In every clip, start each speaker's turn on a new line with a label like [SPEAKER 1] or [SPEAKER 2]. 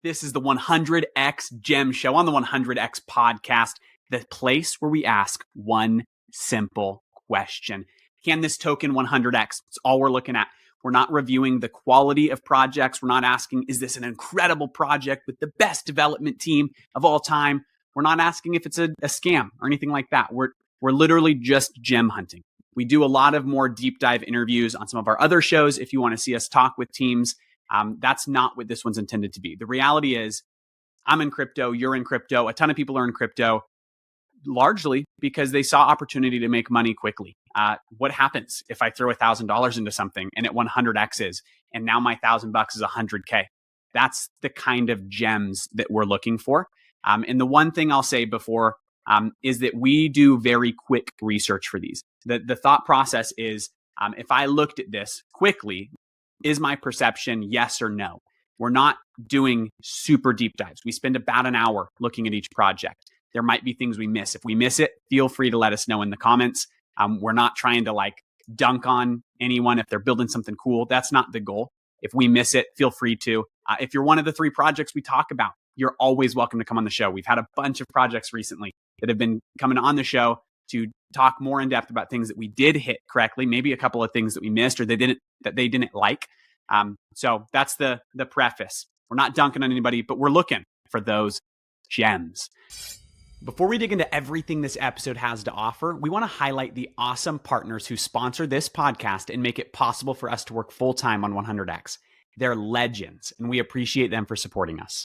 [SPEAKER 1] This is the 100X Gem Show on the 100X podcast, the place where we ask one simple question. Can this token 100X? It's all we're looking at. We're not reviewing the quality of projects. We're not asking, is this an incredible project with the best development team of all time? We're not asking if it's a scam or anything like that. We're literally just gem hunting. We do a lot of more deep dive interviews on some of our other shows. If you want to see us talk with teams, that's not what this one's intended to be. The reality is, I'm in crypto, you're in crypto, a ton of people are in crypto, largely because they saw opportunity to make money quickly. What happens if I throw $1,000 into something and it 100x's and now my $1,000 is 100K? That's the kind of gems that we're looking for. And the one thing I'll say before is that we do very quick research for these. The thought process is, if I looked at this quickly, is my perception yes or no? We're not doing super deep dives. We spend about an hour looking at each project. There might be things we miss. If we miss it, feel free to let us know in the comments. We're not trying to dunk on anyone if they're building something cool. That's not the goal. If we miss it, feel free to. If you're one of the 3 projects we talk about, you're always welcome to come on the show. We've had a bunch of projects recently that have been coming on the show to talk more in depth about things that we did hit correctly, maybe a couple of things that we missed or they didn't like. So that's the preface. We're not dunking on anybody, but we're looking for those gems. Before we dig into everything this episode has to offer, we want to highlight the awesome partners who sponsor this podcast and make it possible for us to work full-time on 100X. They're legends, and we appreciate them for supporting us.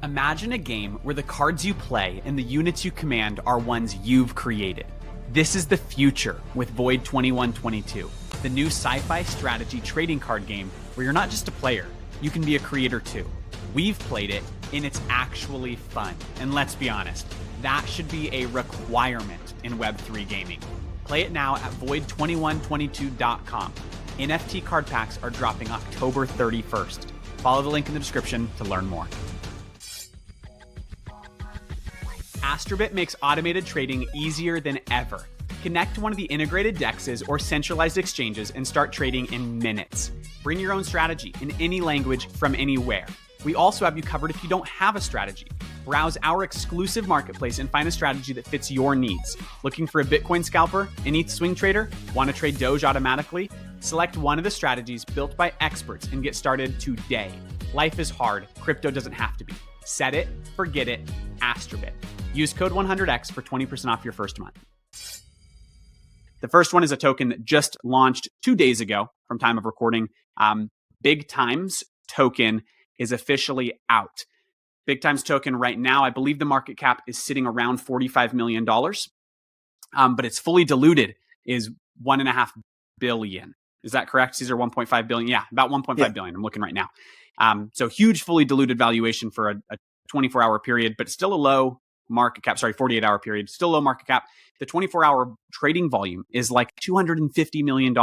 [SPEAKER 1] Imagine a game where the cards you play and the units you command are ones you've created. This is the future with Void 2122, the new sci-fi strategy trading card game where you're not just a player, you can be a creator too. We've played it, and it's actually fun. And let's be honest, that should be a requirement in Web3 gaming. Play it now at void2122.com. NFT card packs are dropping October 31st. Follow the link in the description to learn more. Astrobit makes automated trading easier than ever. Connect to one of the integrated DEXs or centralized exchanges and start trading in minutes. Bring your own strategy in any language from anywhere. We also have you covered if you don't have a strategy. Browse our exclusive marketplace and find a strategy that fits your needs. Looking for a Bitcoin scalper, an ETH swing trader? Want to trade Doge automatically? Select one of the strategies built by experts and get started today. Life is hard. Crypto doesn't have to be. Set it, forget it, Astrobit. Use code 100X for 20% off your first month. The first one is a token that just launched 2 days ago from time of recording. Bigtime's token is officially out. Bigtime's token right now, I believe the market cap is sitting around $45 million, but it's fully diluted is $1.5 billion. Is that correct, Caesar? 1.5 billion? Yeah, about 1.5 billion. I'm looking right now. So huge fully diluted valuation for a 24-hour period, but still a low market cap. Sorry, 48-hour period, still low market cap. The 24-hour trading volume is like $250 million.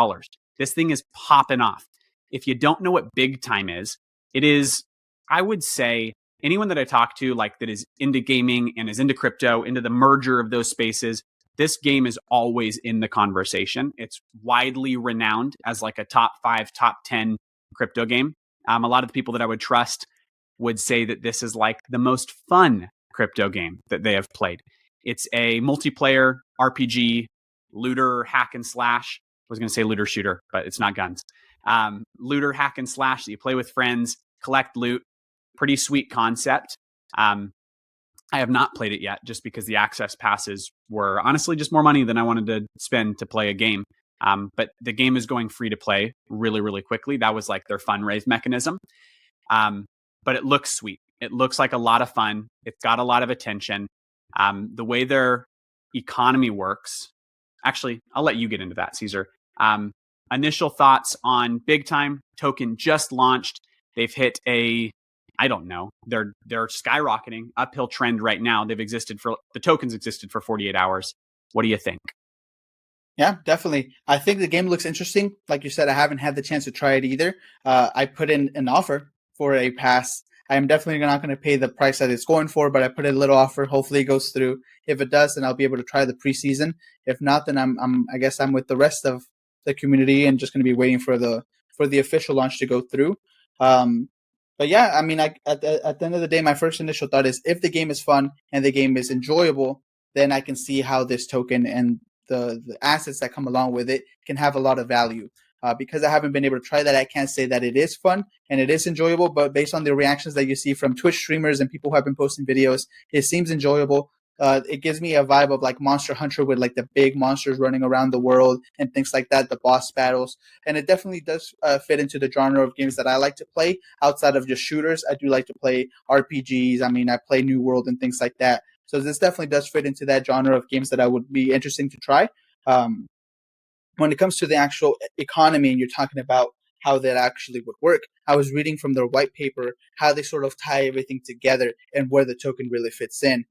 [SPEAKER 1] This thing is popping off. If you don't know what Bigtime is, it is, I would say, anyone that I talk to, that is into gaming and is into crypto, into the merger of those spaces, this game is always in the conversation. It's widely renowned as a top 5, top 10 crypto game. A lot of the people that I would trust would say that this is the most fun crypto game that they have played. It's a multiplayer RPG, looter, hack and slash. I was going to say looter shooter, but it's not guns. Looter, hack and slash that you play with friends, collect loot. Pretty sweet concept. I have not played it yet just because the access passes were honestly just more money than I wanted to spend to play a game. But the game is going free to play really, really quickly. That was their fundraise mechanism. But it looks sweet. It looks like a lot of fun. It's got a lot of attention. The way their economy works, actually, I'll let you get into that, Caesar. Initial thoughts on Bigtime. Token just launched. They've hit I don't know. They're skyrocketing, uphill trend right now. The tokens existed for 48 hours. What do you think?
[SPEAKER 2] Yeah, definitely. I think the game looks interesting. Like you said, I haven't had the chance to try it either. I put in an offer for a pass. I am definitely not going to pay the price that it's going for, but I put in a little offer. Hopefully it goes through. If it does, then I'll be able to try the preseason. If not, then I guess I'm with the rest of the community and just going to be waiting for the official launch to go through. But But yeah, I mean, at the end of the day, my first initial thought is if the game is fun and the game is enjoyable, then I can see how this token and the assets that come along with it can have a lot of value. Because I haven't been able to try that, I can't say that it is fun and it is enjoyable. But based on the reactions that you see from Twitch streamers and people who have been posting videos, it seems enjoyable. It gives me a vibe of like Monster Hunter with like the big monsters running around the world and things like that, the boss battles. And it definitely does fit into the genre of games that I like to play outside of just shooters. I do like to play RPGs. I mean, I play New World and things like that. So this definitely does fit into that genre of games that I would be interesting to try. Um, when it comes to the actual economy and you're talking about how that actually would work, I was reading from their white paper how they sort of tie everything together and where the token really fits in.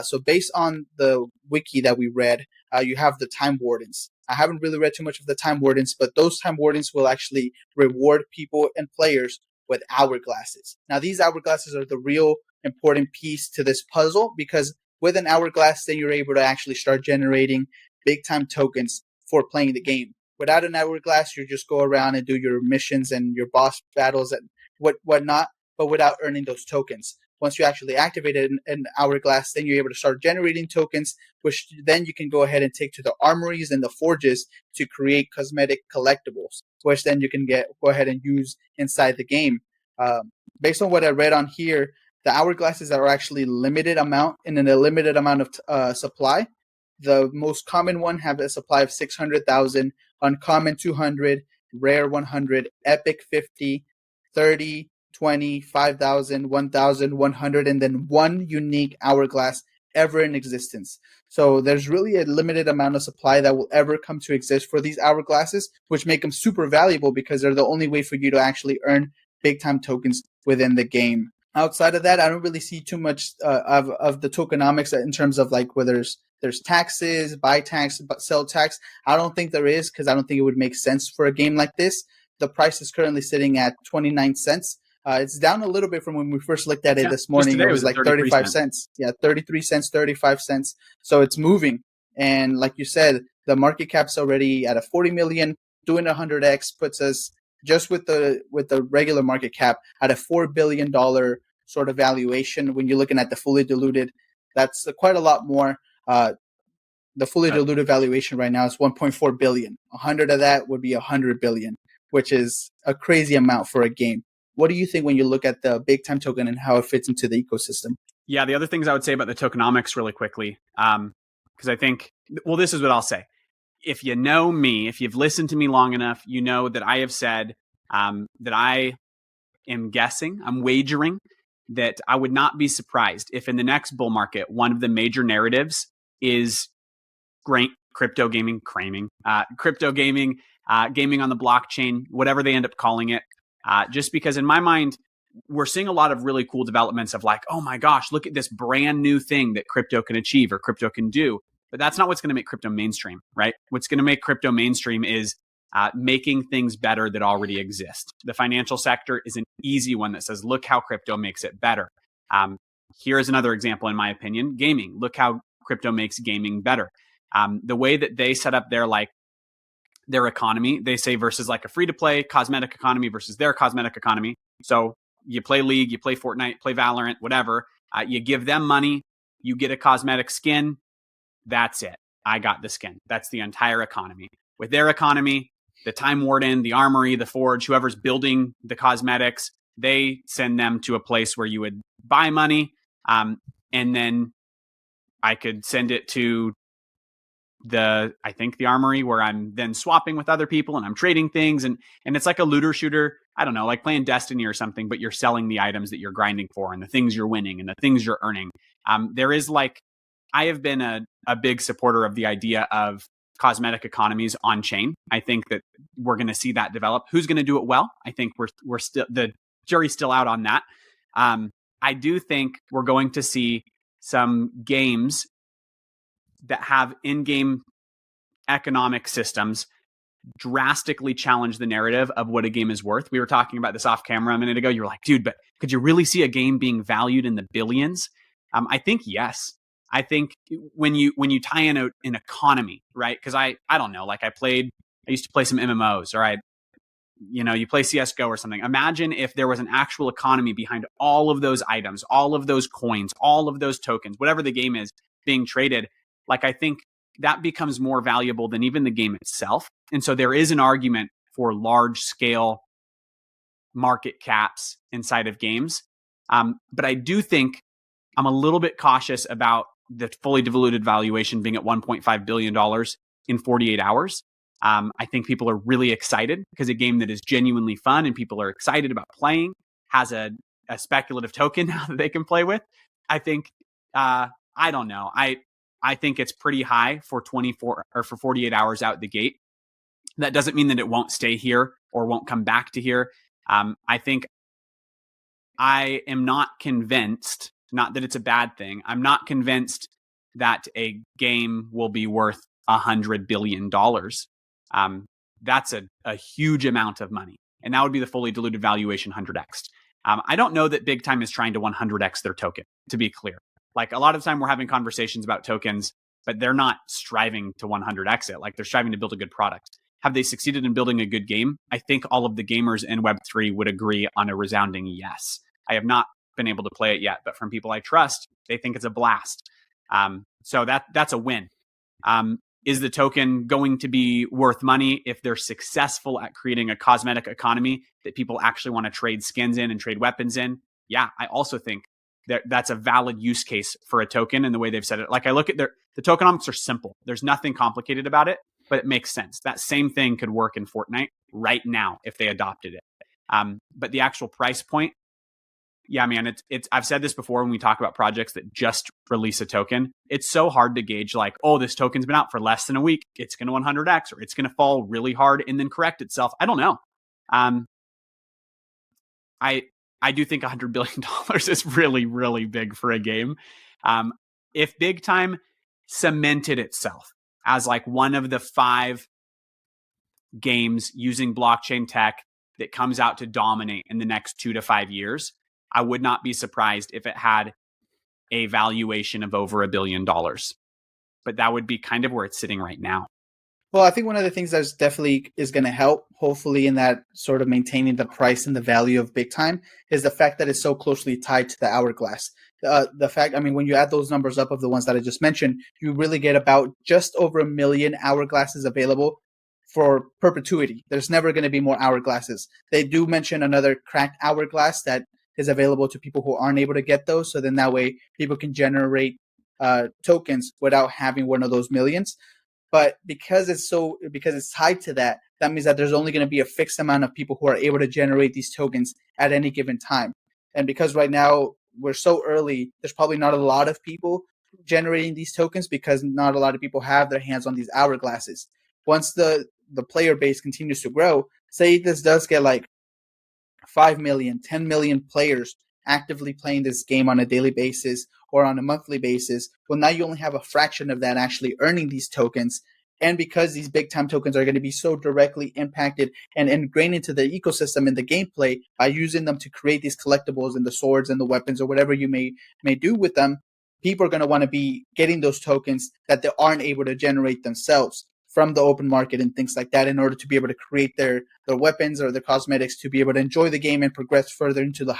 [SPEAKER 2] So based on the wiki that we read, you have the time wardens. I haven't really read too much of the time wardens, but those time wardens will actually reward people and players with hourglasses. Now, these hourglasses are the real important piece to this puzzle because with an hourglass, then you're able to actually start generating big time tokens for playing the game. Without an hourglass, you just go around and do your missions and your boss battles and whatnot, but without earning those tokens. Once you actually activate an hourglass, then you're able to start generating tokens, which then you can go ahead and take to the armories and the forges to create cosmetic collectibles, which then you can go ahead and use inside the game. Based on what I read on here, the hourglasses are actually limited amount in a limited amount of supply. The most common one have a supply of 600,000, uncommon 200, rare 100, epic 50, 30, 20, 5,000, 1,000, 100, and then one unique hourglass ever in existence. So there's really a limited amount of supply that will ever come to exist for these hourglasses, which make them super valuable because they're the only way for you to actually earn big time tokens within the game. Outside of that, I don't really see too much of the tokenomics in terms of like whether there's taxes, buy tax, sell tax. I don't think there is because I don't think it would make sense for a game like this. The price is currently sitting at 29 cents. It's down a little bit from when we first looked at it this morning. It was like 35 cents. Yeah, 33 cents, 35 cents. So it's moving. And like you said, the market cap's already at a 40 million. Doing 100x puts us just with the regular market cap at a $4 billion sort of valuation. When you're looking at the fully diluted, that's quite a lot more. The fully diluted valuation right now is 1.4 billion. 100 of that would be 100 billion, which is a crazy amount for a game. What do you think when you look at the big time token and how it fits into the ecosystem?
[SPEAKER 1] Yeah, the other things I would say about the tokenomics really quickly, because I think, well, this is what I'll say. If you know me, if you've listened to me long enough, you know that I have said that I am guessing, I'm wagering that I would not be surprised if in the next bull market, one of the major narratives is crypto gaming, crypto gaming, gaming on the blockchain, whatever they end up calling it. Just because in my mind, we're seeing a lot of really cool developments of like, oh my gosh, look at this brand new thing that crypto can achieve or crypto can do. But that's not what's going to make crypto mainstream, right? What's going to make crypto mainstream is making things better that already exist. The financial sector is an easy one that says, look how crypto makes it better. Here's another example, in my opinion, gaming. Look how crypto makes gaming better. The way that they set up their economy, they say versus like a free-to-play cosmetic economy versus their cosmetic economy. So you play League, you play Fortnite, play Valorant, whatever. You give them money, you get a cosmetic skin. That's it. I got the skin. That's the entire economy. With their economy, the Time Warden, the Armory, the Forge, whoever's building the cosmetics, they send them to a place where you would buy money, and then I could send it to the Armory, where I'm then swapping with other people and I'm trading things, and it's like a looter shooter. I don't know, like playing Destiny or something, but you're selling the items that you're grinding for and the things you're winning and the things you're earning. There is like, I have been a big supporter of the idea of cosmetic economies on chain. I think that we're going to see that develop. Who's going to do it well? I think we're still, the jury's still out on that. I do think we're going to see some games that have in-game economic systems drastically challenge the narrative of what a game is worth. We were talking about this off camera a minute ago. You were like, dude, but could you really see a game being valued in the billions? I think yes. I think when you tie in an economy, right? Because I don't know, like I used to play some MMOs, or you play CSGO or something. Imagine if there was an actual economy behind all of those items, all of those coins, all of those tokens, whatever the game is being traded. Like, I think that becomes more valuable than even the game itself. And so there is an argument for large scale market caps inside of games. But I do think I'm a little bit cautious about the fully diluted valuation being at $1.5 billion in 48 hours. I think people are really excited because a game that is genuinely fun and people are excited about playing has a speculative token now that they can play with. I think, I don't know. I think it's pretty high for 24 or for 48 hours out the gate. That doesn't mean that it won't stay here or won't come back to here. I think I am not convinced, not that it's a bad thing, I'm not convinced that a game will be worth $100 billion. That's a huge amount of money. And that would be the fully diluted valuation 100x. I don't know that Bigtime is trying to 100x their token, to be clear. Like, a lot of the time we're having conversations about tokens, but they're not striving to 100x it. Like, they're striving to build a good product. Have they succeeded in building a good game? I think all of the gamers in Web3 would agree on a resounding yes. I have not been able to play it yet, but from people I trust, they think it's a blast. So that's a win. Is the token going to be worth money if they're successful at creating a cosmetic economy that people actually want to trade skins in and trade weapons in? Yeah, I also think that's a valid use case for a token and the way they've said it. Like, I look at the tokenomics are simple. There's nothing complicated about it, but it makes sense. That same thing could work in Fortnite right now if they adopted it. But the actual price point, yeah, man, it's. I've said this before when we talk about projects that just release a token. It's so hard to gauge, like, oh, this token's been out for less than a week, it's going to 100x, or it's going to fall really hard and then correct itself. I don't know. I do think $100 billion is really, really big for a game. If Bigtime cemented itself as like one of the 5 games using blockchain tech that comes out to dominate in the next 2 to 5 years, I would not be surprised if it had a valuation of over $1 billion. But that would be kind of where it's sitting right now.
[SPEAKER 2] Well, I think one of the things that's definitely is going to help, hopefully, in that sort of maintaining the price and the value of Bigtime is the fact that it's so closely tied to the hourglass. The fact, I mean, when you add those numbers up of the ones that I just mentioned, you really get about just over 1 million hourglasses available for perpetuity. There's never going to be more hourglasses. They do mention another cracked hourglass that is available to people who aren't able to get those. So then that way people can generate tokens without having one of those millions. But because it's tied to that, that means that there's only going to be a fixed amount of people who are able to generate these tokens at any given time. And because right now we're so early, there's probably not a lot of people generating these tokens because not a lot of people have their hands on these hourglasses. Once the player base continues to grow, say this does get like 5 million, 10 million players actively playing this game on a daily basis or on a monthly basis, well, now you only have a fraction of that actually earning these tokens. And because these big time tokens are going to be so directly impacted and ingrained into the ecosystem in the gameplay by using them to create these collectibles and the swords and the weapons or whatever you may do with them, people are going to want to be getting those tokens that they aren't able to generate themselves from the open market and things like that in order to be able to create their weapons or their cosmetics to be able to enjoy the game and progress further into the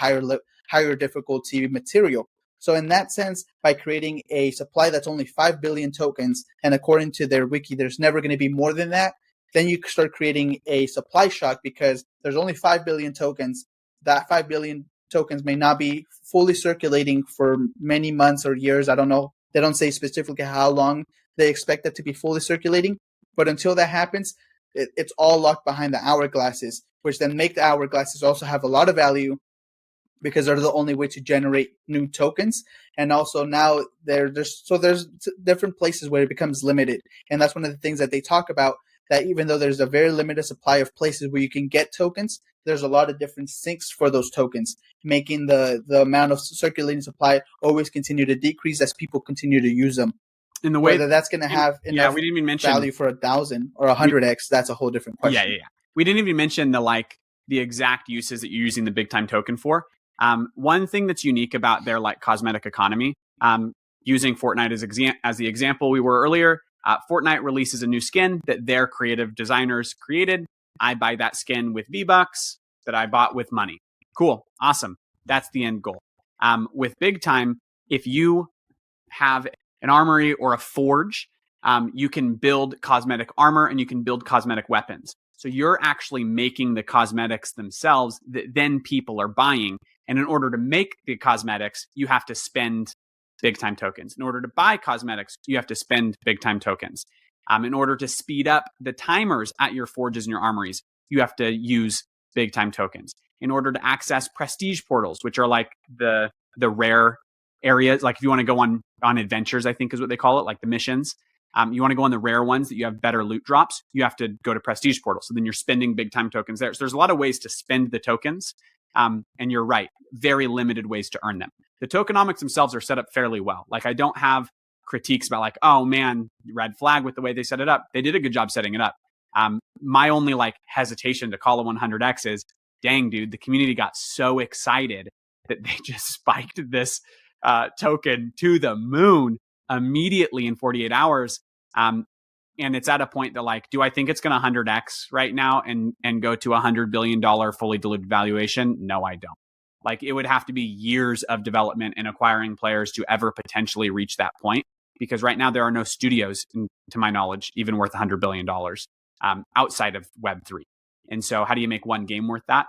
[SPEAKER 2] higher difficulty material. So in that sense, by creating a supply that's only 5 billion tokens, and according to their wiki, there's never going to be more than that, then you start creating a supply shock because there's only 5 billion tokens. That 5 billion tokens may not be fully circulating for many months or years. I don't know. They don't say specifically how long they expect it to be fully circulating. But until that happens, it's all locked behind the hourglasses, which then make the hourglasses also have a lot of value because they're the only way to generate new tokens. And also now there's different places where it becomes limited. And that's one of the things that they talk about, that even though there's a very limited supply of places where you can get tokens, there's a lot of different sinks for those tokens, making the amount of circulating supply always continue to decrease as people continue to use them. In the way whether that's going to have enough we didn't even mention value for 1,000 or 100x, that's a whole different question.
[SPEAKER 1] Yeah. We didn't even mention the exact uses that you're using the Bigtime token for. One thing that's unique about their cosmetic economy, using Fortnite as the example we were earlier, Fortnite releases a new skin that their creative designers created. I buy that skin with V-Bucks that I bought with money. Cool. Awesome. That's the end goal. With Big Time, if you have an armory or a forge, you can build cosmetic armor and you can build cosmetic weapons. So you're actually making the cosmetics themselves that then people are buying. And in order to make the cosmetics, you have to spend Big Time tokens. In order to buy cosmetics, you have to spend Big Time tokens. In order to speed up the timers at your forges and your armories, you have to use Big Time tokens. In order to access prestige portals, which are like the rare areas, like if you want to go on adventures, I think is what they call it, like the missions. You want to go on the rare ones that you have better loot drops, you have to go to prestige portals. So then you're spending Big Time tokens there. So there's a lot of ways to spend the tokens. And you're right, very limited ways to earn them. The tokenomics themselves are set up fairly well. Like I don't have critiques about like, oh man, red flag with the way they set it up. They did a good job setting it up. My only like hesitation to call a 100x is, dang dude, the community got so excited that they just spiked this token to the moon immediately in 48 hours. And it's at a point that like, do I think it's going to 100x right now and go to $100 billion fully diluted valuation? No, I don't. Like it would have to be years of development and acquiring players to ever potentially reach that point. Because right now there are no studios, to my knowledge, even worth $100 billion outside of Web3. And so how do you make one game worth that?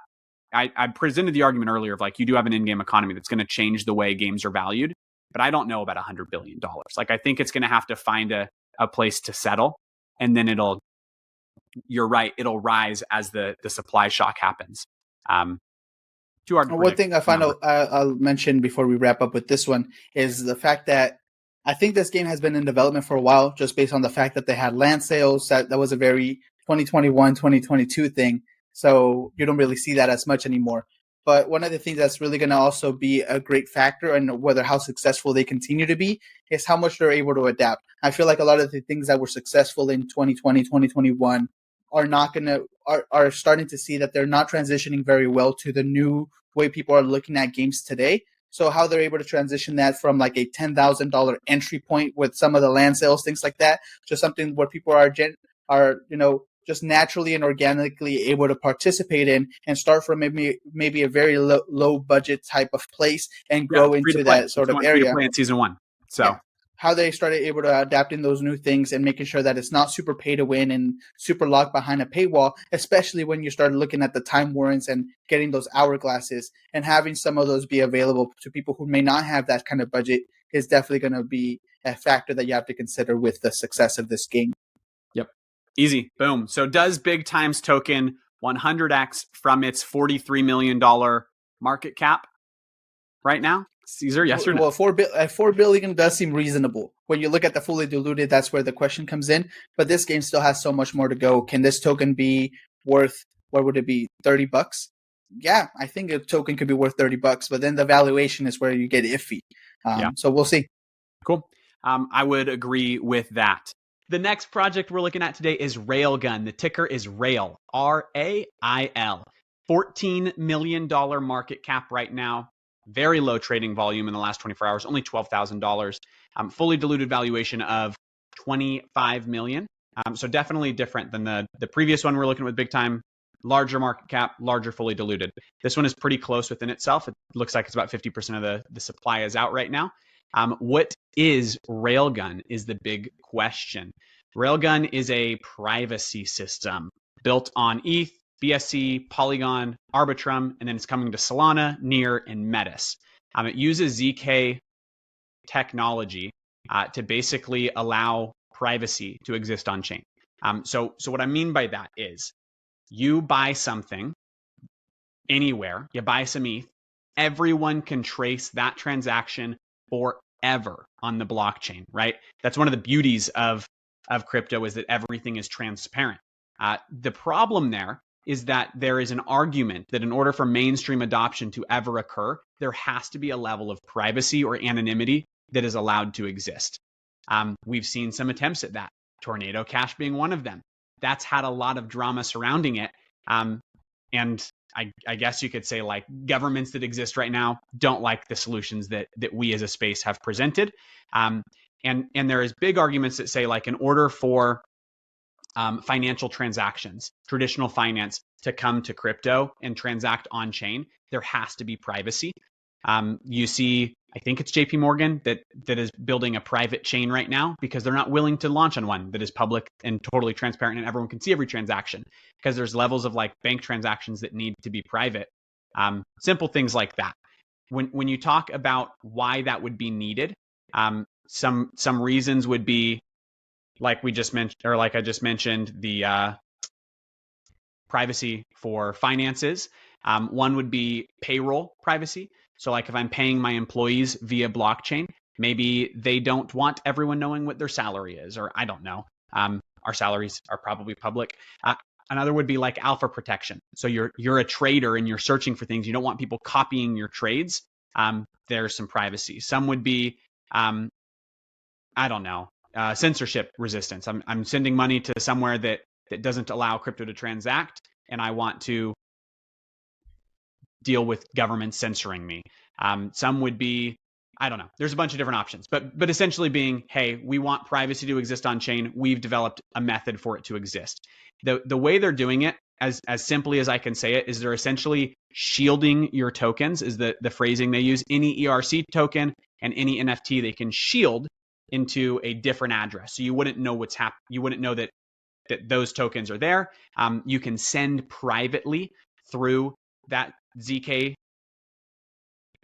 [SPEAKER 1] I presented the argument earlier of like, you do have an in-game economy that's going to change the way games are valued, but I don't know about $100 billion. Like I think it's going to have to find a place to settle, and then you're right, it'll rise as the supply shock happens. Too hard to
[SPEAKER 2] One thing I find I'll mention before we wrap up with this one is the fact that I think this game has been in development for a while, just based on the fact that they had land sales. That was a very 2021, 2022 thing. So you don't really see that as much anymore. But one of the things that's really going to also be a great factor in whether how successful they continue to be is how much they're able to adapt. I feel like a lot of the things that were successful in 2020, 2021 are not going to are starting to see that they're not transitioning very well to the new way people are looking at games today. So how they're able to transition that from like a $10,000 entry point with some of the land sales, things like that, to something where people are just naturally and organically able to participate in and start from maybe a very low budget type of place and grow into that sort of area.
[SPEAKER 1] Free to play in season 1. So.
[SPEAKER 2] Yeah. How they started able to adapting those new things and making sure that it's not super pay to win and super locked behind a paywall, especially when you start looking at the time warrants and getting those hourglasses, and having some of those be available to people who may not have that kind of budget is definitely going to be a factor that you have to consider with the success of this game.
[SPEAKER 1] Yep. Easy. Boom. So does Big Time's token 100x from its $43 million market cap right now? Caesar, yes or no?
[SPEAKER 2] Well, $4 billion does seem reasonable. When you look at the fully diluted, that's where the question comes in. But this game still has so much more to go. Can this token be worth, what would it be, $30? Yeah, I think a token could be worth $30, but then the valuation is where you get iffy. So we'll see.
[SPEAKER 1] Cool. I would agree with that. The next project we're looking at today is Railgun. The ticker is RAIL, RAIL. $14 million market cap right now. Very low trading volume in the last 24 hours, only $12,000. Fully diluted valuation of $25 million. So definitely different than the previous one we're looking at with Big Time. Larger market cap, larger fully diluted. This one is pretty close within itself. It looks like it's about 50% of the supply is out right now. What is Railgun is the big question. Railgun is a privacy system built on ETH, BSC, Polygon, Arbitrum, and then it's coming to Solana, Near, and Metis. It uses ZK technology to basically allow privacy to exist on chain. So what I mean by that is you buy something anywhere, you buy some ETH, everyone can trace that transaction forever on the blockchain, right? That's one of the beauties of crypto, is that everything is transparent. The problem there is that there is an argument that in order for mainstream adoption to ever occur, there has to be a level of privacy or anonymity that is allowed to exist. We've seen some attempts at that, Tornado Cash being one of them. That's had a lot of drama surrounding it. And I guess you could say like governments that exist right now don't like the solutions that we as a space have presented. And there is big arguments that say like in order for financial transactions, traditional finance, to come to crypto and transact on chain, there has to be privacy. You see, I think it's JP Morgan that is building a private chain right now because they're not willing to launch on one that is public and totally transparent and everyone can see every transaction, because there's levels of like bank transactions that need to be private. Simple things like that. When you talk about why that would be needed, some reasons would be, like we just mentioned, or like I just mentioned, the privacy for finances. One would be payroll privacy. So like if I'm paying my employees via blockchain, maybe they don't want everyone knowing what their salary is, or I don't know. Our salaries are probably public. Another would be like alpha protection. So you're a trader and you're searching for things. You don't want people copying your trades. There's some privacy. Some would be, I don't know, censorship resistance. I'm sending money to somewhere that doesn't allow crypto to transact, and I want to deal with government censoring me. Some would be, I don't know. There's a bunch of different options, but essentially being, hey, we want privacy to exist on chain. We've developed a method for it to exist. The way they're doing it, as simply as I can say it, is they're essentially shielding your tokens, is the phrasing they use. Any ERC token and any NFT they can shield into a different address. So you wouldn't know what's happening. You wouldn't know that those tokens are there. You can send privately through that ZK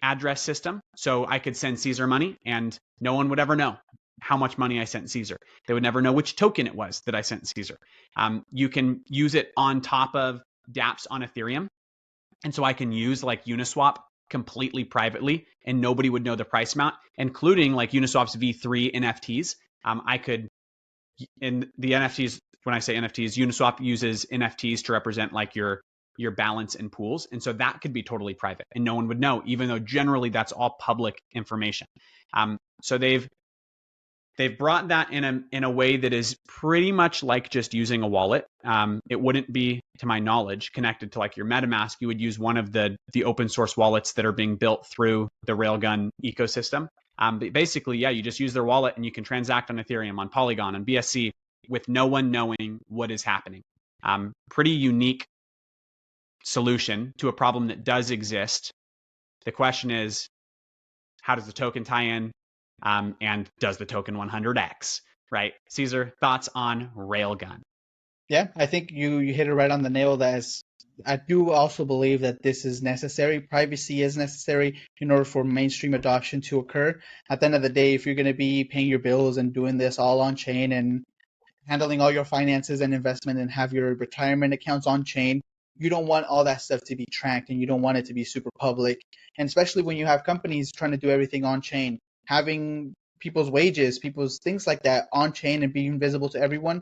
[SPEAKER 1] address system. So I could send Caesar money and no one would ever know how much money I sent Caesar. They would never know which token it was that I sent Caesar. You can use it on top of dApps on Ethereum. And so I can use like Uniswap completely privately and nobody would know the price amount, including like Uniswap's V3 NFTs. I could, in the NFTs, when I say NFTs, Uniswap uses NFTs to represent like your balance in pools. And so that could be totally private and no one would know, even though generally that's all public information. So they've brought that in a way that is pretty much like just using a wallet. It wouldn't be, to my knowledge, connected to like your MetaMask. You would use one of the open source wallets that are being built through the Railgun ecosystem. But basically, yeah, you just use their wallet and you can transact on Ethereum, on Polygon, on BSC with no one knowing what is happening. Pretty unique solution to a problem that does exist. The question is, how does the token tie in? And does the token 100x, right? Caesar, thoughts on Railgun?
[SPEAKER 2] Yeah, I think you hit it right on the nail. I do also believe that this is necessary. Privacy is necessary in order for mainstream adoption to occur. At the end of the day, if you're going to be paying your bills and doing this all on chain and handling all your finances and investment and have your retirement accounts on chain, you don't want all that stuff to be tracked and you don't want it to be super public. And especially when you have companies trying to do everything on chain, having people's wages, people's things like that on chain and being visible to everyone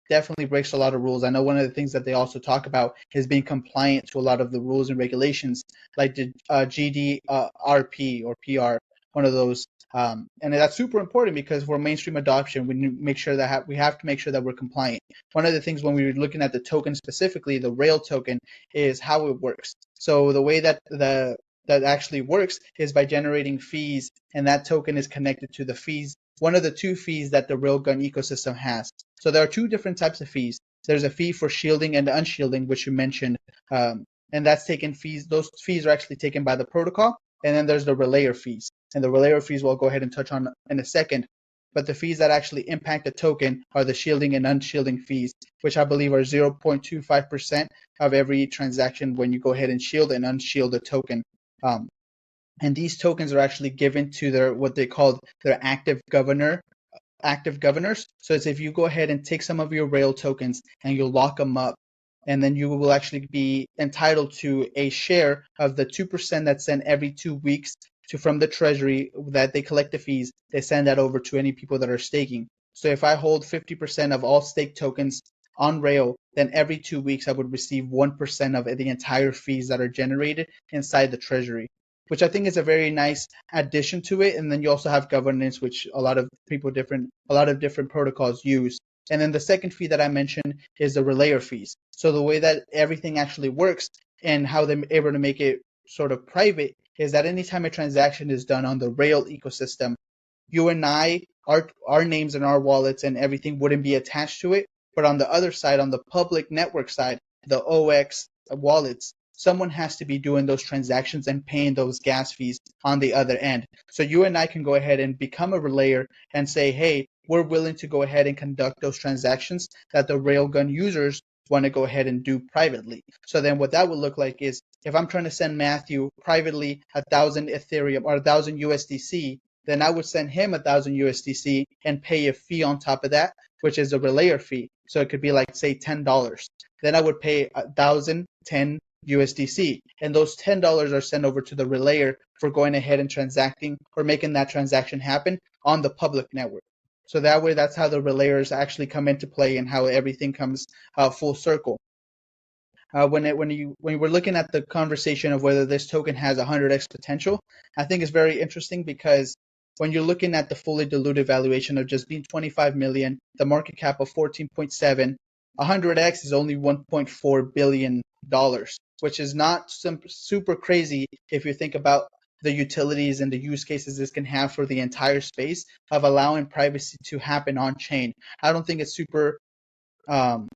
[SPEAKER 2] definitely breaks a lot of rules. I know one of the things that they also talk about is being compliant to a lot of the rules and regulations, like the GDRP or PR, one of those. And that's super important because for mainstream adoption, we make sure that we have to make sure that we're compliant. One of the things when we were looking at the token specifically, the Rail token, is how it works. So the way that that actually works is by generating fees, and that token is connected to the fees, one of the two fees that the Railgun ecosystem has. So there are two different types of fees. There's a fee for shielding and unshielding, which you mentioned, and that's taken fees. Those fees are actually taken by the protocol, and then there's the relayer fees, and the relayer fees we'll go ahead and touch on in a second. But the fees that actually impact the token are the shielding and unshielding fees, which I believe are 0.25% of every transaction when you go ahead and shield and unshield a token. And these tokens are actually given to their what they call their active governors. So it's if you go ahead and take some of your Rail tokens and you lock them up, and then you will actually be entitled to a share of the 2% that's sent every 2 weeks from the treasury that they collect the fees. They send that over to any people that are staking. So if I hold 50% of all stake tokens on Rail, then every 2 weeks I would receive 1% of the entire fees that are generated inside the treasury, which I think is a very nice addition to it. And then you also have governance, which a lot of different protocols use. And then the second fee that I mentioned is the relayer fees. So the way that everything actually works and how they're able to make it sort of private is that anytime a transaction is done on the Rail ecosystem, you and I, our names and our wallets and everything wouldn't be attached to it. But on the other side, on the public network side, the OX wallets, someone has to be doing those transactions and paying those gas fees on the other end. So you and I can go ahead and become a relayer and say, hey, we're willing to go ahead and conduct those transactions that the Railgun users want to go ahead and do privately. So then what that would look like is if I'm trying to send Matthew privately 1,000 Ethereum or 1,000 USDC, then I would send him 1,000 USDC and pay a fee on top of that, which is a relayer fee. So it could be like, say, $10. Then I would pay 1,010 USDC, and those $10 are sent over to the relayer for going ahead and transacting or making that transaction happen on the public network. So that way, that's how the relayers actually come into play and how everything comes full circle. When we're looking at the conversation of whether this token has 100x potential, I think it's very interesting because when you're looking at the fully diluted valuation of just being 25 million, the market cap of 14.7, 100x is only 1.4 billion dollars, which is not super crazy if you think about the utilities and the use cases this can have for the entire space of allowing privacy to happen on chain. I don't think it's um,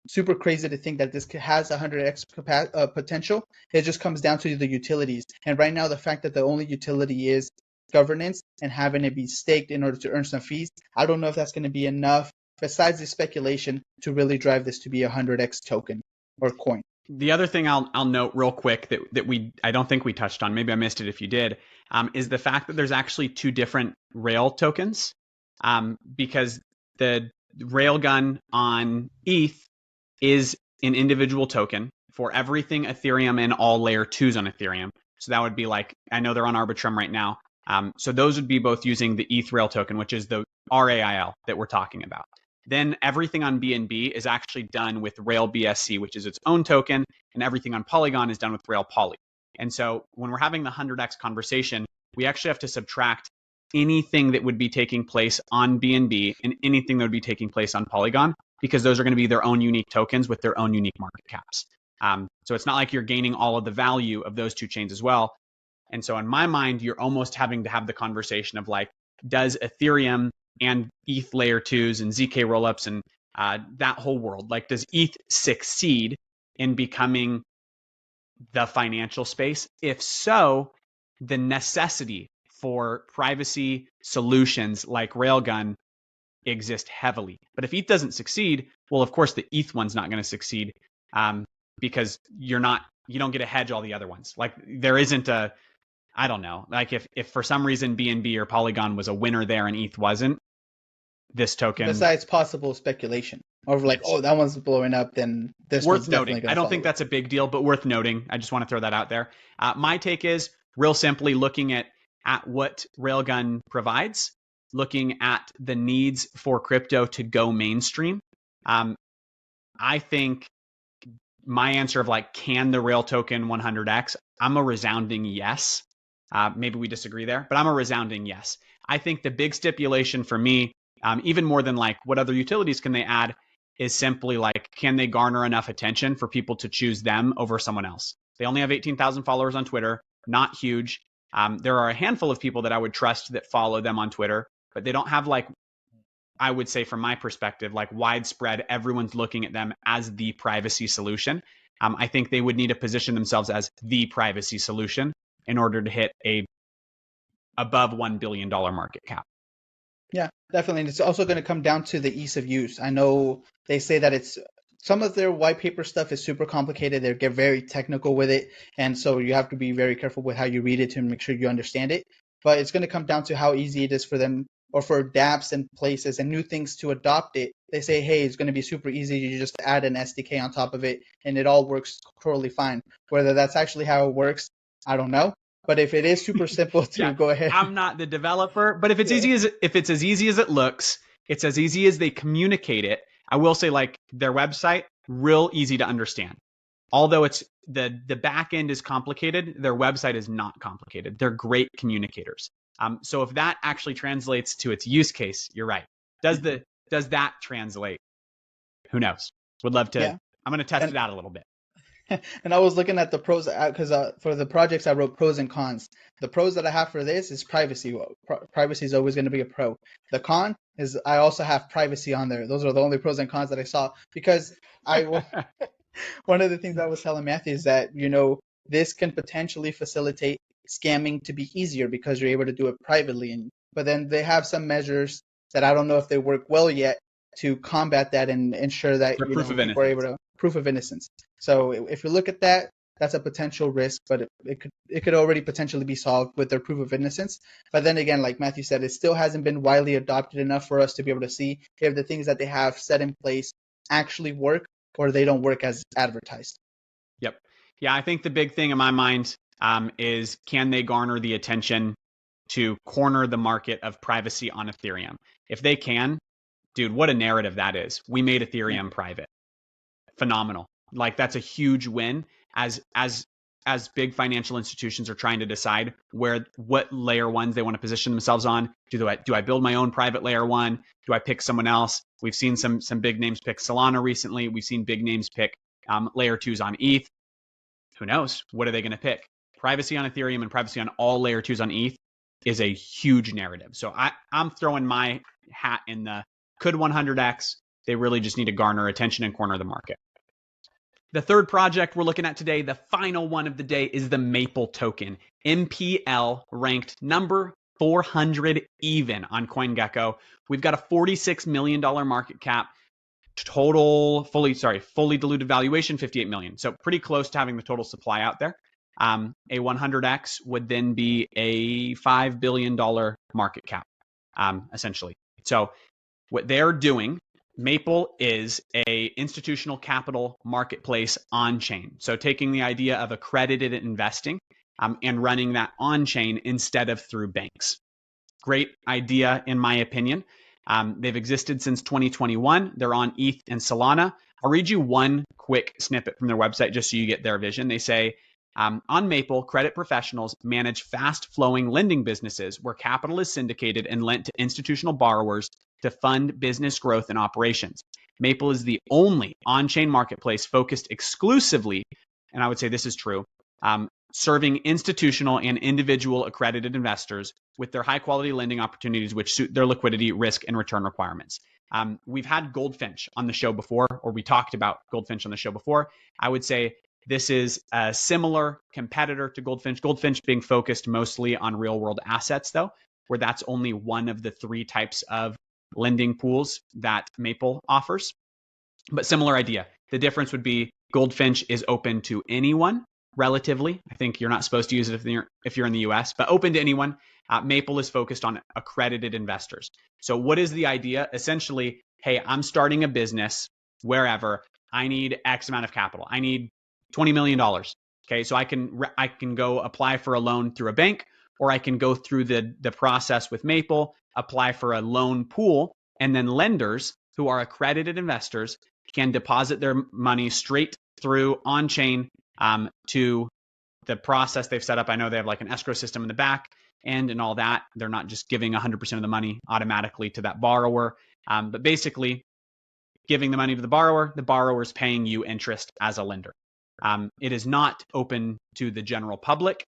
[SPEAKER 2] super crazy to think that this has 100x potential. It just comes down to the utilities. And right now, the fact that the only utility is governance and having it be staked in order to earn some fees, I don't know if that's going to be enough, besides the speculation, to really drive this to be a 100x token or coin.
[SPEAKER 1] The other thing I'll note real quick that I don't think we touched on, maybe I missed it if you did, is the fact that there's actually two different Rail tokens, because the Railgun on ETH is an individual token for everything Ethereum and all layer 2s on Ethereum. So that would be like, I know they're on Arbitrum right now. So those would be both using the ETH Rail token, which is the RAIL that we're talking about. Then everything on BNB is actually done with Rail BSC, which is its own token, and everything on Polygon is done with Rail Poly. And so when we're having the 100x conversation, we actually have to subtract anything that would be taking place on BNB and anything that would be taking place on Polygon, because those are going to be their own unique tokens with their own unique market caps. So it's not like you're gaining all of the value of those two chains as well. And so in my mind, you're almost having to have the conversation of like, does Ethereum and ETH layer 2s and ZK rollups and that whole world, like does ETH succeed in becoming the financial space? If so, the necessity for privacy solutions like Railgun exist heavily. But if ETH doesn't succeed, well, of course the ETH one's not going to succeed, because you don't get to hedge all the other ones. Like there isn't I don't know, like if for some reason BNB or Polygon was a winner there and ETH wasn't, this token.
[SPEAKER 2] Besides possible speculation of like, oh, that one's blowing up, then this
[SPEAKER 1] worth
[SPEAKER 2] one's
[SPEAKER 1] noting. I don't think that's a big deal, but worth noting. I just want to throw that out there. My take is real simply looking at what Railgun provides, looking at the needs for crypto to go mainstream. I think my answer of like, can the Rail token 100x? I'm a resounding yes. Maybe we disagree there, but I'm a resounding yes. I think the big stipulation for me, even more than like what other utilities can they add, is simply like, can they garner enough attention for people to choose them over someone else? They only have 18,000 followers on Twitter, not huge. There are a handful of people that I would trust that follow them on Twitter, but they don't have like, I would say from my perspective, like widespread, everyone's looking at them as the privacy solution. I think they would need to position themselves as the privacy solution in order to hit a above $1 billion market cap.
[SPEAKER 2] Yeah, definitely. And it's also going to come down to the ease of use. I know they say that some of their white paper stuff is super complicated. They get very technical with it. And so you have to be very careful with how you read it to make sure you understand it. But it's going to come down to how easy it is for them, or for dApps and places and new things to adopt it. They say, hey, it's going to be super easy. You just add an SDK on top of it and it all works totally fine. Whether that's actually how it works, I don't know. But if it is super simple to go ahead.
[SPEAKER 1] I'm not the developer, but if it's if it's as easy as it looks, it's as easy as they communicate it. I will say like their website, real easy to understand. Although it's the back end is complicated, their website is not complicated. They're great communicators. So if that actually translates to its use case, you're right. Does that translate? Who knows? Would love to. Yeah. I'm going to test it out a little bit.
[SPEAKER 2] And I was looking at the pros because for the projects I wrote pros and cons. The pros that I have for this is privacy. Privacy is always going to be a pro. The con is I also have privacy on there. Those are the only pros and cons that I saw because I one of the things I was telling Matthew is that, this can potentially facilitate scamming to be easier because you're able to do it privately. But then they have some measures that I don't know if they work well yet to combat that and ensure that,
[SPEAKER 1] For proof of
[SPEAKER 2] people are able
[SPEAKER 1] innocence.
[SPEAKER 2] to proof of innocence. So if you look at that, that's a potential risk, but it could already potentially be solved with their proof of innocence. But then again, like Matthew said, it still hasn't been widely adopted enough for us to be able to see if the things that they have set in place actually work or they don't work as advertised.
[SPEAKER 1] Yep. Yeah, I think the big thing in my mind is, can they garner the attention to corner the market of privacy on Ethereum? If they can, dude, what a narrative that is. We made
[SPEAKER 2] Yeah.
[SPEAKER 1] Ethereum private. Phenomenal. Like, that's a huge win as big financial institutions are trying to decide what layer ones they want to position themselves on. Do I build my own private layer one? Do I pick someone else? We've seen some big names pick Solana recently. We've seen big names pick layer twos on ETH. Who knows? What are they going to pick? Privacy on Ethereum and privacy on all layer twos on ETH is a huge narrative. So I'm throwing my hat in the could 100x. They really just need to garner attention and corner the market. The third project we're looking at today, the final one of the day, is the Maple token. MPL ranked number 400 even on CoinGecko. We've got a $46 million market cap. Total fully diluted valuation, 58 million. So pretty close to having the total supply out there. A 100x would then be a $5 billion market cap, essentially. So what they're doing, Maple is a institutional capital marketplace on chain. So taking the idea of accredited investing and running that on chain instead of through banks. Great idea, in my opinion. They've existed since 2021. They're on ETH and Solana. I'll read you one quick snippet from their website just so you get their vision. They say, on Maple, credit professionals manage fast-flowing lending businesses where capital is syndicated and lent to institutional borrowers to fund business growth and operations. Maple is the only on-chain marketplace focused exclusively, and I would say this is true, serving institutional and individual accredited investors with their high-quality lending opportunities which suit their liquidity, risk, and return requirements. We've had Goldfinch on the show before, or we talked about Goldfinch on the show before. I would say this is a similar competitor to Goldfinch. Goldfinch being focused mostly on real-world assets, though, where that's only one of the three types of lending pools that Maple offers. But similar idea. The difference would be Goldfinch is open to anyone, relatively. I think you're not supposed to use it if you're in the US, but open to anyone. Maple is focused on accredited investors. So what is the idea? Essentially, hey, I'm starting a business wherever. I need X amount of capital. I need $20 million. Okay, so I can go apply for a loan through a bank, or I can go through the process with Maple, apply for a loan pool, and then lenders who are accredited investors can deposit their money straight through on-chain to the process they've set up. I know they have like an escrow system in the back end and all that. They're not just giving 100% of the money automatically to that borrower, but basically giving the money to the borrower is paying you interest as a lender. It is not open to the general public.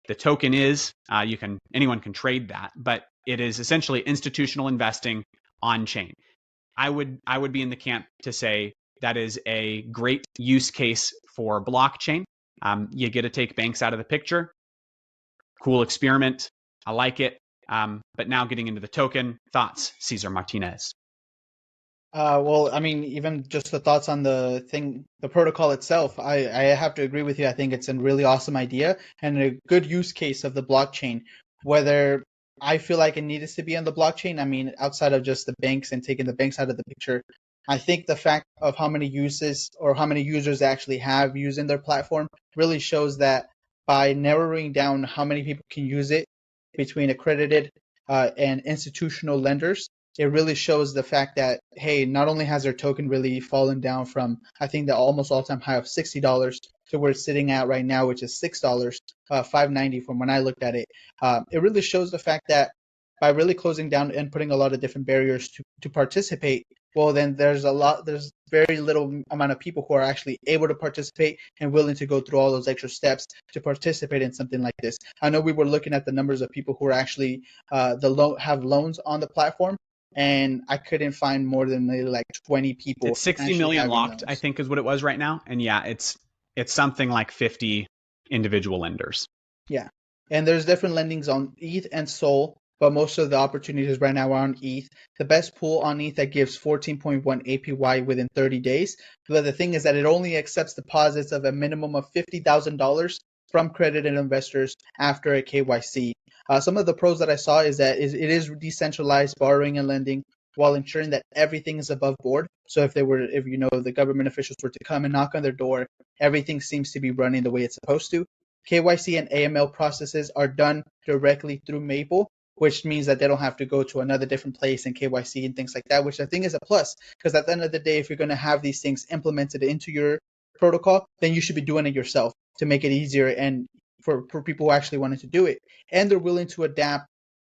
[SPEAKER 1] The token is, anyone can trade that, but it is essentially institutional investing on chain. I would be in the camp to say that is a great use case for blockchain. You get to take banks out of the picture. Cool experiment. I like it. But now getting into the token, thoughts, Cesar Martinez.
[SPEAKER 2] Well, I mean, even just the thoughts on the protocol itself, I have to agree with you. I think it's a really awesome idea and a good use case of the blockchain. Whether I feel like it needs to be on the blockchain, I mean, outside of just the banks and taking the banks out of the picture, I think the fact of how many uses or how many users they actually have using their platform really shows that by narrowing down how many people can use it between accredited and institutional lenders, it really shows the fact that, hey, not only has their token really fallen down from, I think, the almost all-time high of $60 to where it's sitting at right now, which is $6, $5.90 from when I looked at it. It really shows the fact that by really closing down and putting a lot of different barriers to participate, well, then there's very little amount of people who are actually able to participate and willing to go through all those extra steps to participate in something like this. I know we were looking at the numbers of people who are actually have loans on the platform. and I couldn't find more than maybe like 20 people
[SPEAKER 1] It's 60
[SPEAKER 2] actually
[SPEAKER 1] million
[SPEAKER 2] having
[SPEAKER 1] locked, I
[SPEAKER 2] those.
[SPEAKER 1] think is what it was right now. And yeah, it's something like 50 individual lenders.
[SPEAKER 2] Yeah. And there's different lendings on ETH and Sol, but most of the opportunities right now are on ETH. The best pool on ETH that gives 14.1 APY within 30 days. But the thing is that it only accepts deposits of a minimum of $50,000 from accredited investors after a KYC. Some of the pros that I saw is that it is decentralized borrowing and lending while ensuring that everything is above board. So if the government officials were to come and knock on their door, everything seems to be running the way it's supposed to. KYC and AML processes are done directly through Maple, which means that they don't have to go to another different place and KYC and things like that, which I think is a plus. Because at the end of the day, if you're going to have these things implemented into your protocol, then you should be doing it yourself to make it easier and for people who actually wanted to do it. And they're willing to adapt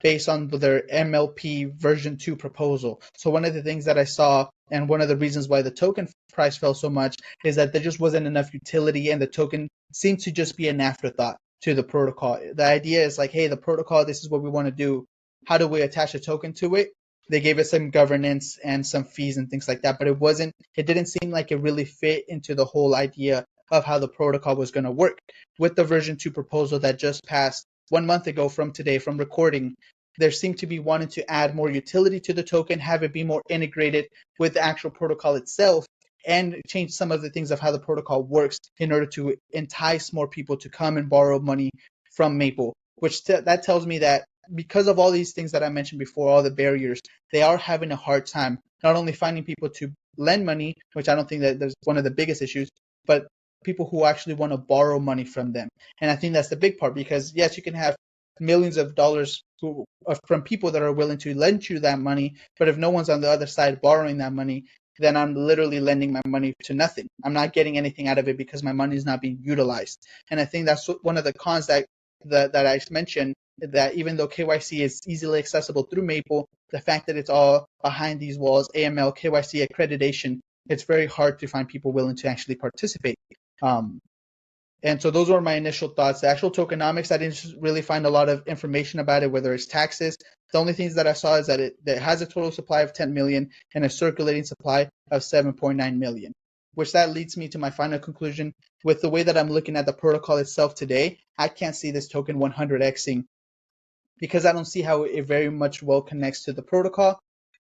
[SPEAKER 2] based on their MLP version 2 proposal. So one of the things that I saw and one of the reasons why the token price fell so much is that there just wasn't enough utility and the token seemed to just be an afterthought to the protocol. The idea is like, hey, the protocol, this is what we want to do. How do we attach a token to it? They gave it some governance and some fees and things like that, but it didn't seem like it really fit into the whole idea of how the protocol was going to work. With the version 2 proposal that just passed 1 month ago from today, from recording, there seemed to be wanting to add more utility to the token, have it be more integrated with the actual protocol itself, and change some of the things of how the protocol works in order to entice more people to come and borrow money from Maple, which that tells me that because of all these things that I mentioned before, all the barriers, they are having a hard time not only finding people to lend money, which I don't think that there's one of the biggest issues, but people who actually want to borrow money from them. And I think that's the big part because yes, you can have millions of dollars from people that are willing to lend you that money, but if no one's on the other side borrowing that money, then I'm literally lending my money to nothing. I'm not getting anything out of it because my money is not being utilized. And I think that's one of the cons that I mentioned, that even though KYC is easily accessible through Maple, the fact that it's all behind these walls, AML, KYC accreditation, it's very hard to find people willing to actually participate. And so those were my initial thoughts. The actual tokenomics, I didn't really find a lot of information about it, whether it's taxes. The only things that I saw is that it has a total supply of 10 million and a circulating supply of 7.9 million, which that leads me to my final conclusion. With the way that I'm looking at the protocol itself today, I can't see this token 100xing because I don't see how it very much well connects to the protocol.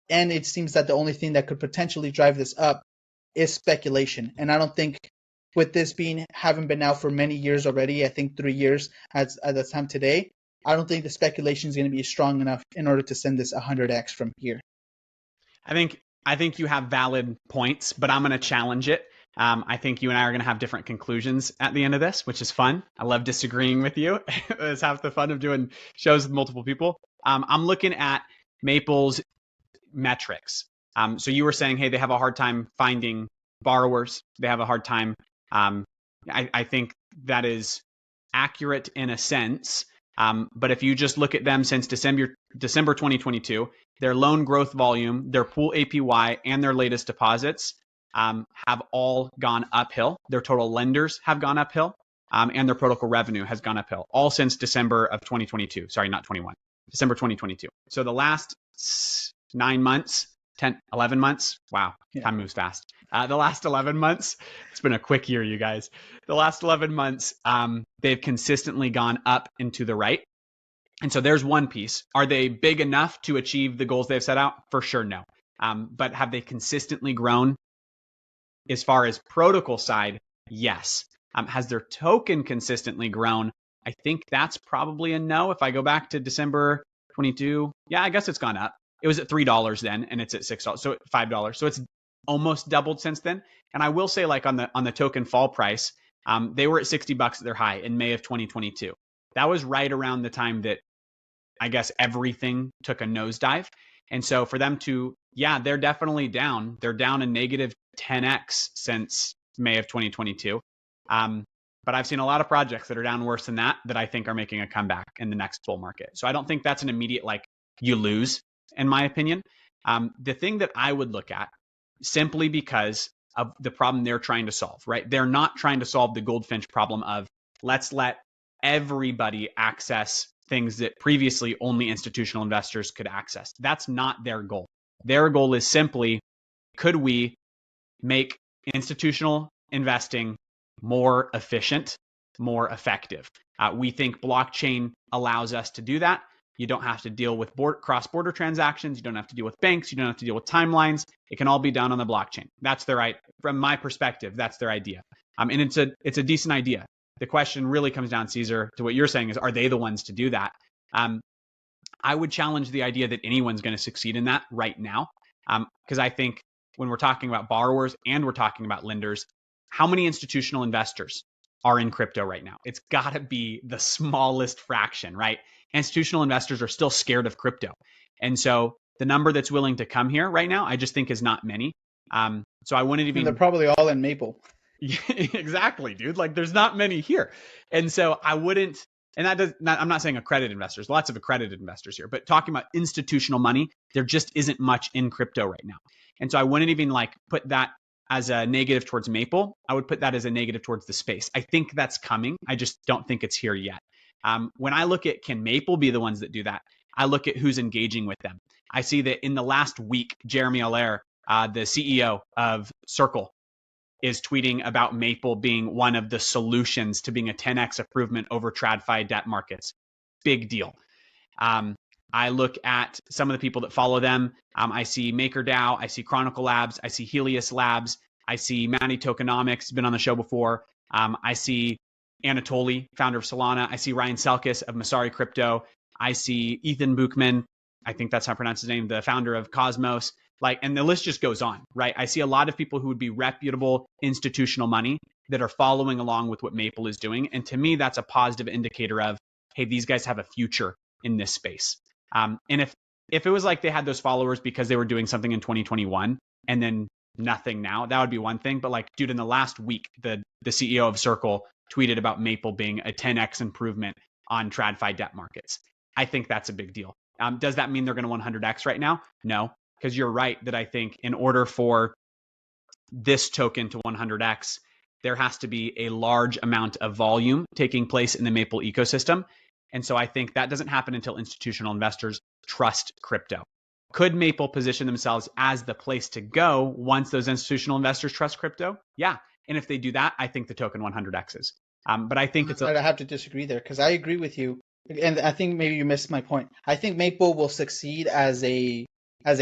[SPEAKER 2] And it seems that the only thing that could potentially drive this up is speculation. And I don't think with this having been out for many years already, I think 3 years at the time today, I don't think the speculation is going to be strong enough in order to send this 100x from here.
[SPEAKER 1] I think you have valid points, but I'm going to challenge it. I think you and I are going to have different conclusions at the end of this, which is fun. I love disagreeing with you. It's half the fun of doing shows with multiple people. I'm looking at Maple's metrics. So you were saying, hey, they have a hard time finding borrowers. They have a hard time. I think that is accurate in a sense. But if you just look at them since December 2022, their loan growth volume, their pool APY, and their latest deposits have all gone uphill. Their total lenders have gone uphill, and their protocol revenue has gone uphill, all since December of 2022. Sorry, not 21, December 2022. So the last 9 months, 10, 11 months. Wow, time moves fast. The last 11 months, it's been a quick year, you guys. The last 11 months, they've consistently gone up and to the right. And so there's one piece. Are they big enough to achieve the goals they've set out? For sure, no. But have they consistently grown as far as protocol side? Yes. Has their token consistently grown? I think that's probably a no. If I go back to December 22, yeah, I guess it's gone up. It was at $3 then, and it's at $6, so $5. So it's almost doubled since then. And I will say, like on the token fall price, they were at $60 at their high in May of 2022. That was right around the time that I guess everything took a nosedive. And so for them to, yeah, they're definitely down. They're down a negative 10x since May of 2022. But I've seen a lot of projects that are down worse than that I think are making a comeback in the next bull market. So I don't think that's an immediate, like, you lose, in my opinion. The thing that I would look at, simply because of the problem they're trying to solve, right? They're not trying to solve the goldfinch problem of let's let everybody access things that previously only institutional investors could access. That's not their goal. Their goal is simply, could we make institutional investing more efficient, more effective? We think blockchain allows us to do that. You don't have to deal with cross-border transactions. You don't have to deal with banks. You don't have to deal with timelines. It can all be done on the blockchain. That's from my perspective, that's their idea. And it's a decent idea. The question really comes down, Caesar, to what you're saying is, are they the ones to do that? I would challenge the idea that anyone's going to succeed in that right now. Because I think when we're talking about borrowers and we're talking about lenders, how many institutional investors are in crypto right now? It's got to be the smallest fraction, right? Institutional investors are still scared of crypto. And so the number that's willing to come here right now, I just think is not many. So I wouldn't even.
[SPEAKER 2] And they're probably all in Maple.
[SPEAKER 1] Yeah, exactly, dude. Like there's not many here. And so I wouldn't, and I'm not saying accredited investors, lots of accredited investors here, but talking about institutional money, there just isn't much in crypto right now. And so I wouldn't even like put that as a negative towards Maple. I would put that as a negative towards the space. I think that's coming. I just don't think it's here yet. When I look at, can Maple be the ones that do that? I look at who's engaging with them. I see that in the last week, Jeremy Allaire, the CEO of Circle, is tweeting about Maple being one of the solutions to being a 10x improvement over TradFi debt markets. Big deal. I look at some of the people that follow them. I see MakerDAO, I see Chronicle Labs, I see Helios Labs, I see Manny Tokenomics, been on the show before. I see Anatoly, founder of Solana. I see Ryan Selkis of Masari Crypto. I see Ethan Buchman, I think that's how I pronounce his name, the founder of Cosmos. And the list just goes on, right? I see a lot of people who would be reputable institutional money that are following along with what Maple is doing. And to me, that's a positive indicator of, hey, these guys have a future in this space. And if it was like they had those followers because they were doing something in 2021 and then nothing now, that would be one thing. But like, dude, in the last week, the CEO of Circle tweeted about Maple being a 10x improvement on TradFi debt markets. I think that's a big deal. Does that mean they're going to 100x right now? No, because you're right that I think in order for this token to 100x, there has to be a large amount of volume taking place in the Maple ecosystem. And so I think that doesn't happen until institutional investors trust crypto. Could Maple position themselves as the place to go once those institutional investors trust crypto? Yeah. And if they do that, I think the token 100x's. But I think
[SPEAKER 2] I have to disagree there because I agree with you. And I think maybe you missed my point. I think Maple will succeed as a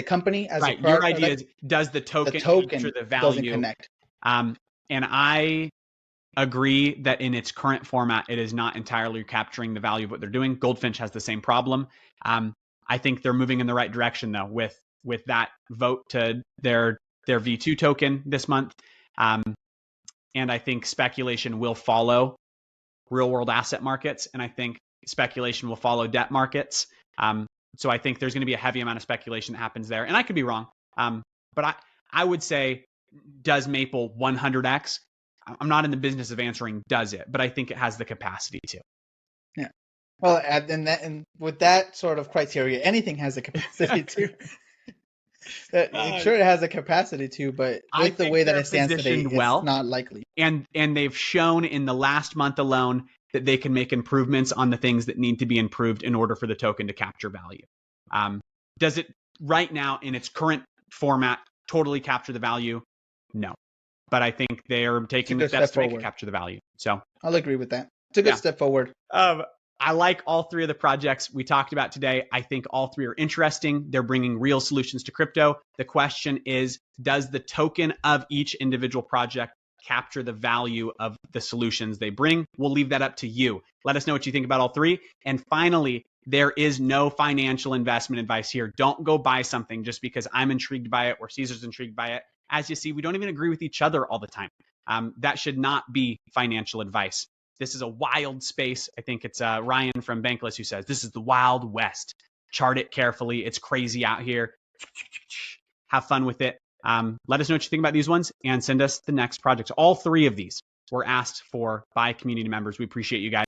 [SPEAKER 2] company, as
[SPEAKER 1] right.
[SPEAKER 2] a product.
[SPEAKER 1] Your idea is, does the token capture the value?
[SPEAKER 2] Doesn't connect.
[SPEAKER 1] And I agree that in its current format, it is not entirely capturing the value of what they're doing. Goldfinch has the same problem. I think they're moving in the right direction though with that vote to their V2 token this month. And I think speculation will follow real world asset markets, and I think speculation will follow debt markets. So I think there's going to be a heavy amount of speculation that happens there, and I could be wrong. But I would say, does Maple 100x? I'm not in the business of answering does it, but I think it has the capacity to.
[SPEAKER 2] Yeah. Well, and with that sort of criteria, anything has the capacity to. Sure, it has the capacity to, but with the way that it stands today, it's not likely.
[SPEAKER 1] And they've shown in the last month alone that they can make improvements on the things that need to be improved in order for the token to capture value. Does it right now in its current format totally capture the value? No. But I think they're taking the steps to make it capture the value. So
[SPEAKER 2] I'll agree with that. It's a good step forward.
[SPEAKER 1] I like all three of the projects we talked about today. I think all three are interesting. They're bringing real solutions to crypto. The question is, does the token of each individual project capture the value of the solutions they bring? We'll leave that up to you. Let us know what you think about all three. And finally, there is no financial investment advice here. Don't go buy something just because I'm intrigued by it or Caesar's intrigued by it. As you see, we don't even agree with each other all the time. That should not be financial advice. This is a wild space. I think it's Ryan from Bankless who says, this is the Wild West. Chart it carefully. It's crazy out here. Have fun with it. Let us know what you think about these ones and send us the next projects. All three of these were asked for by community members. We appreciate you guys.